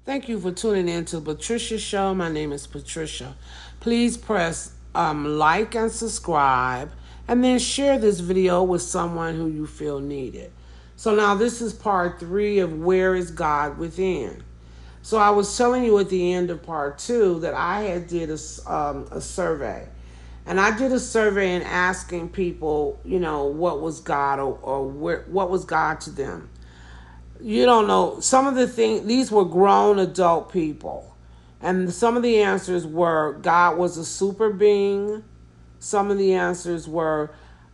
Thank you for tuning in to Patricia Show. My name is Patricia. Please press like and subscribe, and then share this video with someone who you feel needed. So now this is part 3 of Where is God Within? So I was telling you at the end of part 2 that I had did a survey. And I did a survey and asking people, what was God or what was God to them. You don't know. Some of the things, these were grown adult people. And some of the answers were God was a super being. Some of the answers were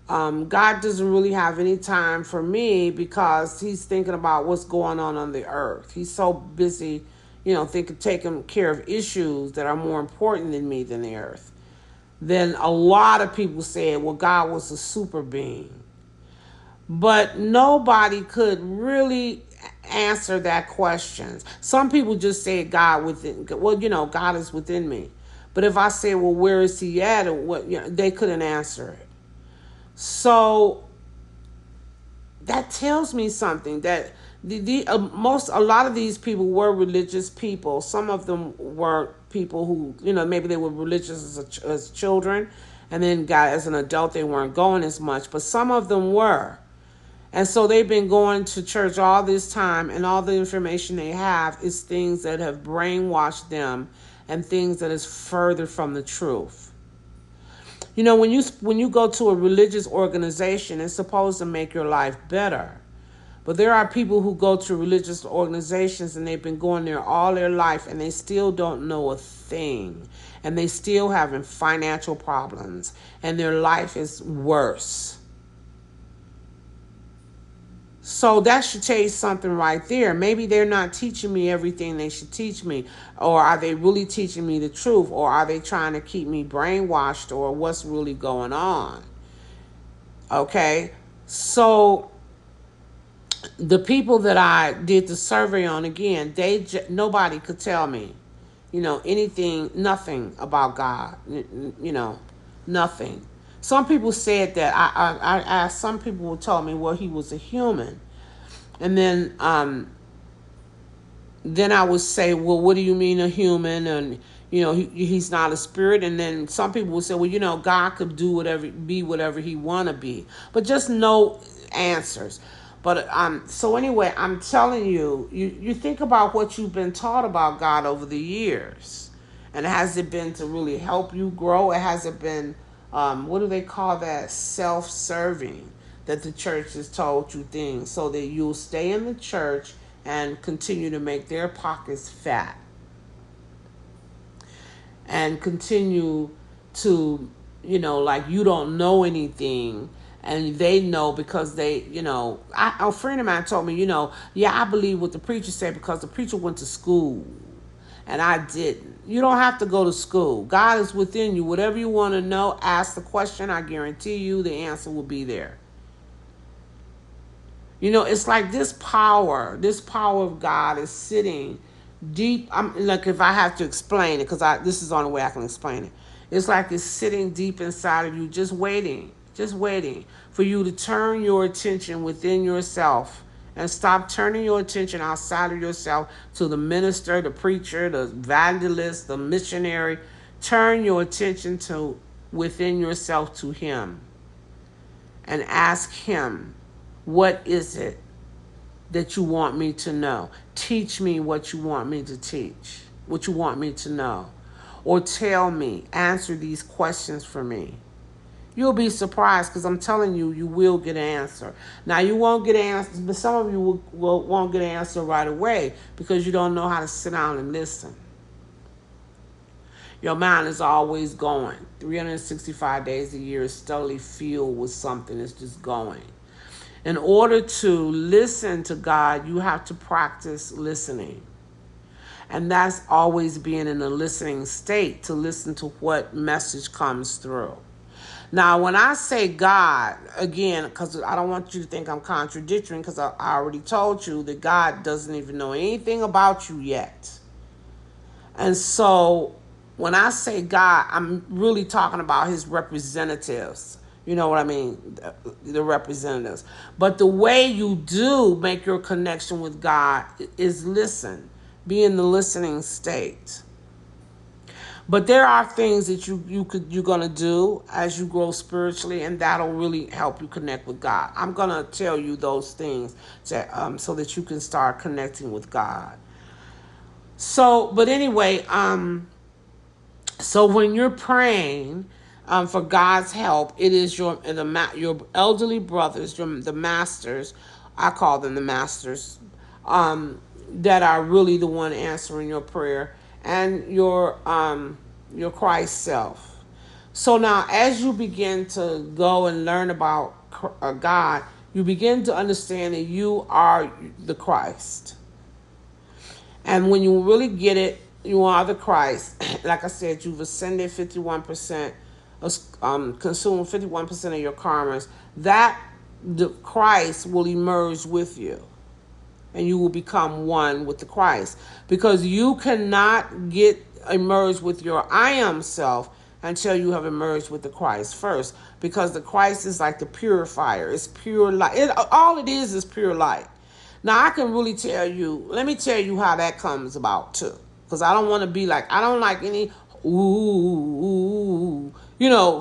God doesn't really have any time for me because he's thinking about what's going on the earth. He's so busy, taking care of issues that are more important than me than the earth. Then a lot of people said, well, God was a super being. But nobody could really answer that question. Some people just say God within. Well, God is within me. But if I say, well, where is he at, or what, they couldn't answer it. So that tells me something that a lot of these people were religious people. Some of them were people who, maybe they were religious as children, and then as an adult they weren't going as much. But some of them were. And so they've been going to church all this time, and all the information they have is things that have brainwashed them and things that is further from the truth. When you go to a religious organization, it's supposed to make your life better. But there are people who go to religious organizations and they've been going there all their life and they still don't know a thing. And they still having financial problems and their life is worse. So that should tell you something right there. Maybe they're not teaching me everything they should teach me. Or are they really teaching me the truth? Or are they trying to keep me brainwashed? Or what's really going on? Okay? So the people that I did the survey on, again, nobody could tell me, anything, nothing about God. Nothing. Some people said that. I asked, some people who told me, well, he was a human. And then I would say, well, what do you mean a human? And, he's not a spirit. And then some people would say, well, God could be whatever he want to be. But just no answers. But so anyway, I'm telling you, you think about what you've been taught about God over the years. And has it been to really help you grow? Or has it been what do they call that? Self-serving, that the church has told you things so that you'll stay in the church and continue to make their pockets fat and continue to, like you don't know anything and they know because they, a friend of mine told me, I believe what the preacher said because the preacher went to school. And I didn't. You don't have to go to school. God is within you. Whatever you want to know, ask the question. I guarantee you the answer will be there. It's like this power of God is sitting deep. Like if I have to explain it, because this is the only way I can explain it. It's like it's sitting deep inside of you, just waiting for you to turn your attention within yourself. And stop turning your attention outside of yourself to the minister, the preacher, the evangelist, the missionary. Turn your attention to within yourself to him. And ask him, what is it that you want me to know? Teach me what you want me to teach, what you want me to know. Or tell me, answer these questions for me. You'll be surprised because I'm telling you, you will get an answer. Now, you won't get an answer, but some of you won't get an answer right away because you don't know how to sit down and listen. Your mind is always going. 365 days a year is steadily filled with something. It's just going. In order to listen to God, you have to practice listening. And that's always being in a listening state to listen to what message comes through. Now, when I say God, again, because I don't want you to think I'm contradicting, because I already told you that God doesn't even know anything about you yet. And so when I say God, I'm really talking about his representatives. You know what I mean? The representatives. But the way you do make your connection with God is listen. Be in the listening state. But there are things that you're gonna do as you grow spiritually, and that'll really help you connect with God. I'm gonna tell you those things so that you can start connecting with God. So, but anyway, so when you're praying for God's help, it is your elderly brothers, the masters. I call them the masters, that are really the one answering your prayer, and your Christ self. So now, as you begin to go and learn about God, you begin to understand that you are the Christ. And when you really get it, you are the Christ. Like I said, you've ascended 51%, consumed 51% of your karmas. That the Christ will emerge with you, and you will become one with the Christ. Because you cannot get emerged with your I am self until you have emerged with the Christ first. Because the Christ is like the purifier. It's pure light. All it is pure light. Now, I can really tell you, let me tell you how that comes about too. Because I don't want to be like, I don't like any ooh,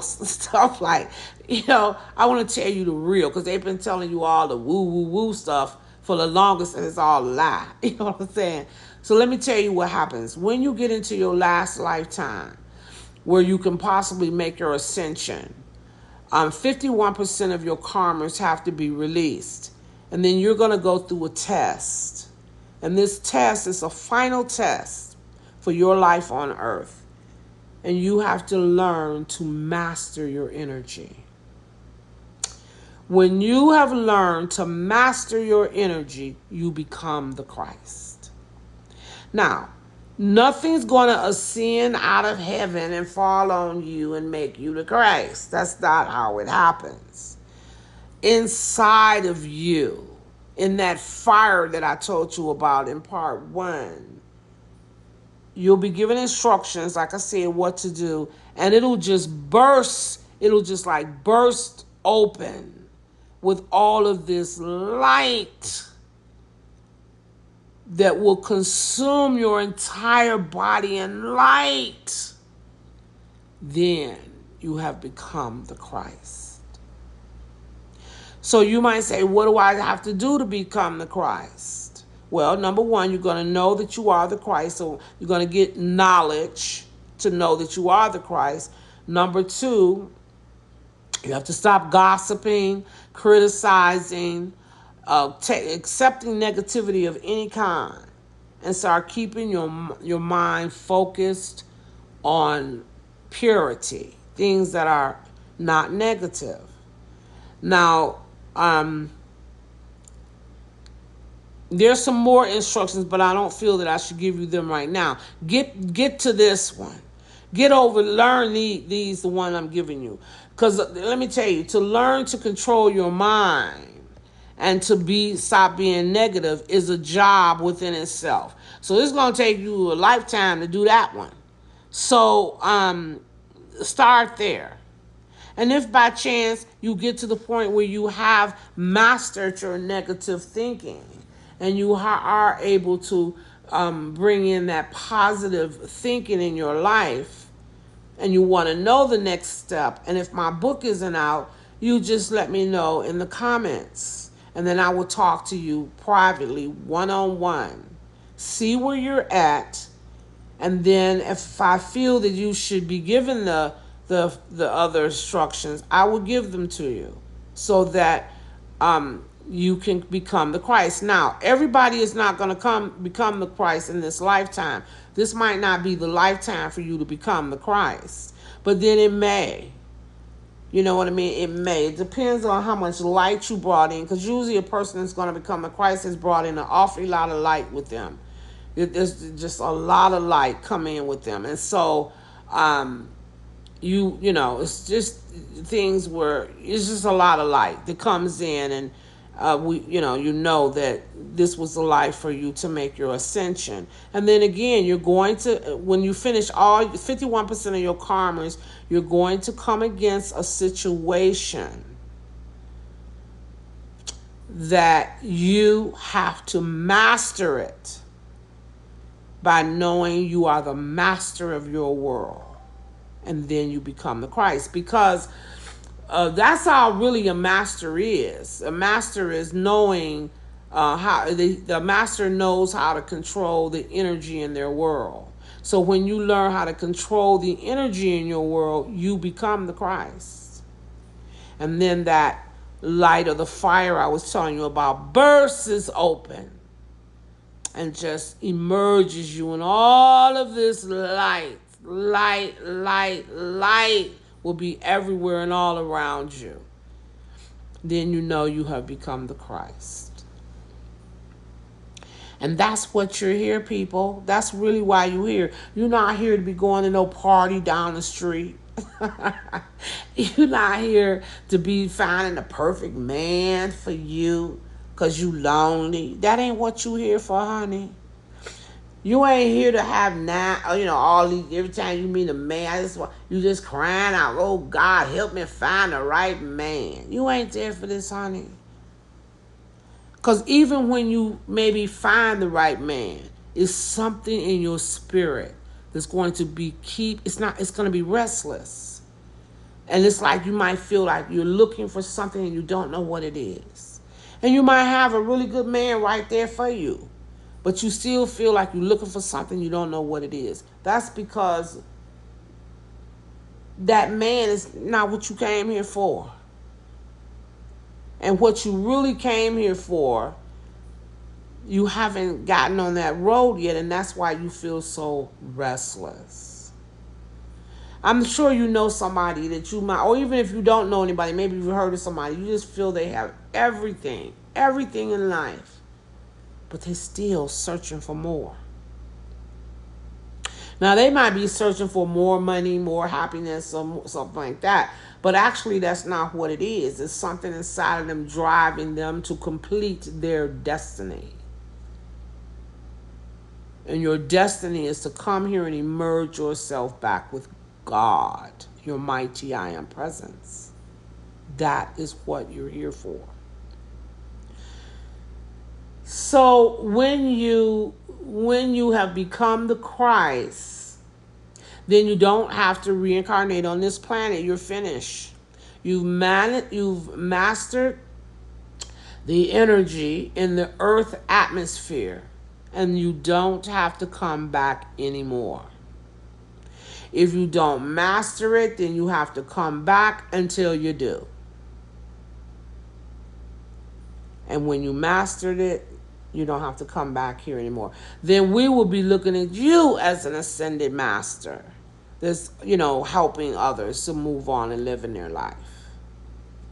stuff like, I want to tell you the real. Because they've been telling you all the woo stuff for the longest, and it's all a lie. You know what I'm saying? So let me tell you what happens. When you get into your last lifetime, where you can possibly make your ascension, 51% of your karmas have to be released. And then you're going to go through a test. And this test is a final test for your life on earth. And you have to learn to master your energy. When you have learned to master your energy, you become the Christ. Now, nothing's going to ascend out of heaven and fall on you and make you the Christ. That's not how it happens. Inside of you, in that fire that I told you about in part 1, you'll be given instructions, like I said, what to do, and it'll just burst. It'll just like burst open with all of this light that will consume your entire body in light. Then you have become the Christ. So you might say, what do I have to do to become the Christ? Well, number one, you're going to know that you are the Christ. So you're going to get knowledge to know that you are the Christ. Number two, you have to stop gossiping, criticizing, accepting negativity of any kind, and start keeping your mind focused on purity, things that are not negative. Now, there's some more instructions, but I don't feel that I should give you them right now. Get to this one. Learn the one I'm giving you. Because let me tell you, to learn to control your mind and to stop being negative is a job within itself. So it's going to take you a lifetime to do that one. So start there. And if by chance you get to the point where you have mastered your negative thinking and you are able to bring in that positive thinking in your life, and you want to know the next step, and if my book isn't out, you just let me know in the comments, and then I will talk to you privately, one-on-one, see where you're at, and then if I feel that you should be given the other instructions, I will give them to you so that you can become the Christ. Now, everybody is not going to become the Christ in this lifetime. This might not be the lifetime for you to become the Christ, but then it may. You know what I mean? It may. It depends on how much light you brought in, because usually a person that's going to become a Christ has brought in an awfully lot of light with them. There's just a lot of light come in with them. And so, it's just things where it's just a lot of light that comes in, and that this was the life for you to make your ascension. And then again, you're going to, when you finish all 51% of your karmas, you're going to come against a situation that you have to master it. by knowing you are the master of your world. And then you become the Christ. Because that's how really a master is. A master is knowing how the master knows how to control the energy in their world. So when you learn how to control the energy in your world, you become the Christ. And then that light or the fire I was telling you about bursts open and just emerges you, and all of this light will be everywhere and all around you. Then you know you have become the Christ. And that's what you're here, people. That's really why you're here. You're not here to be going to no party down the street. You're not here to be finding the perfect man for you because you lonely. That ain't what you here for, honey. You ain't here to have all these, every time you meet a man, you just crying out, oh God, help me find the right man. You ain't there for this, honey. Because even when you maybe find the right man, it's something in your spirit that's going to be it's going to be restless. And it's like you might feel like you're looking for something and you don't know what it is. And you might have a really good man right there for you, but you still feel like you're looking for something, you don't know what it is. That's because that man is not what you came here for. And what you really came here for, you haven't gotten on that road yet, and that's why you feel so restless. I'm sure you know somebody that you might, or even if you don't know anybody, maybe you've heard of somebody, you just feel they have everything in life, but they're still searching for more. Now, they might be searching for more money, more happiness, or something like that. But actually, that's not what it is. It's something inside of them driving them to complete their destiny. And your destiny is to come here and emerge yourself back with God, your mighty I am presence. That is what you're here for. So when you have become the Christ, then you don't have to reincarnate on this planet. You're finished. You've mastered the energy in the earth atmosphere, and you don't have to come back anymore. If you don't master it, then you have to come back until you do. And when you mastered it, you don't have to come back here anymore. Then we will be looking at you as an ascended master that's, helping others to move on and live in their life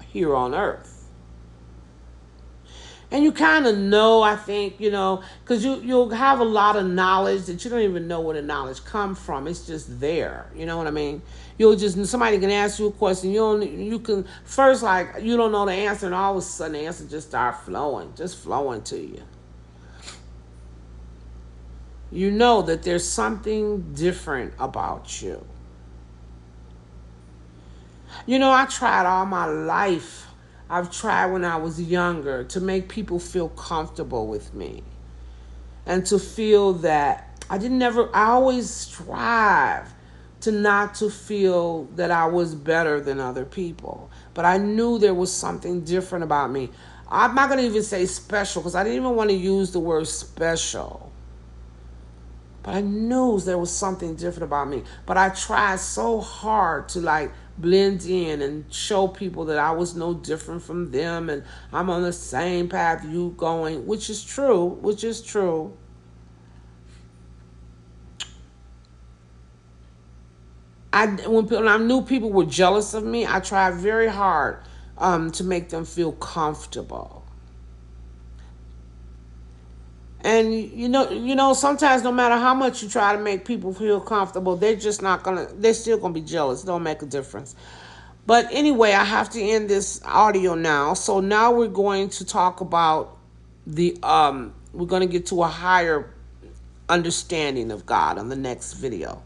here on earth. And you kind of know, I think, because you'll have a lot of knowledge that you don't even know where the knowledge comes from. It's just there. You know what I mean? Somebody can ask you a question. You can first, you don't know the answer, and all of a sudden the answer just start flowing to you. You know that there's something different about you. I tried all my life. I've tried when I was younger to make people feel comfortable with me. And to feel that I always strive not to feel that I was better than other people. But I knew there was something different about me. I'm not going to even say special, because I didn't even want to use the word special. But I knew there was something different about me. But I tried so hard to blend in and show people that I was no different from them, and I'm on the same path you going, which is true. When I knew people were jealous of me, I tried very hard to make them feel comfortable. And sometimes no matter how much you try to make people feel comfortable, they're still gonna be jealous. It don't make a difference. But anyway, I have to end this audio now. So now we're going to talk about we're going to get to a higher understanding of God on the next video.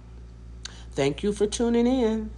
Thank you for tuning in.